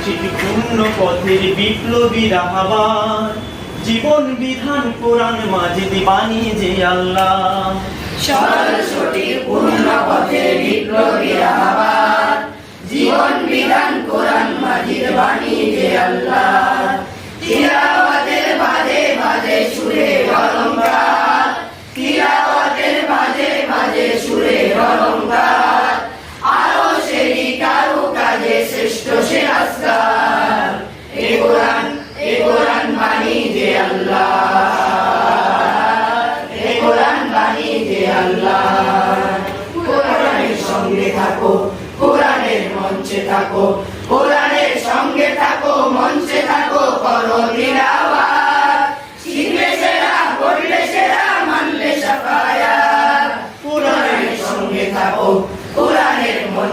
আশিক পূর্ণ পথের বিপ্লবী রাহাবার, জীবন বিধান কোরআন মাজিদ বাণী যে আল্লাহ। সরল সঠিক পূর্ণ পথের বিপ্লবী রাহাবার, জীবন বিধান কোরআন মাজিদ বাণী যে আল্লাহ। তিলাওয়াতের বাজে বাজে সুরে অলংকার, তিলাওয়াতের বাজে বাজে সুরে অলংকার, আরো সেই কারু কাজে শ্রেষ্ঠ সে আসগার। এ কোরআন বাণী যে আল্লাহ, এ কোরআন বাণী যে আল্লাহ। কোরআনের সঙ্গে থাকো, কোরআনের মঞ্চে থাকো, কোরআনের সঙ্গে থাকো, মঞ্চে থাকো, করো তিলাওয়াত। শিখলে সেরা, পড়লে সেরা, মানলে শাফায়াত। কোরআনের সঙ্গে থাকো, কোরআনের মঞ্চে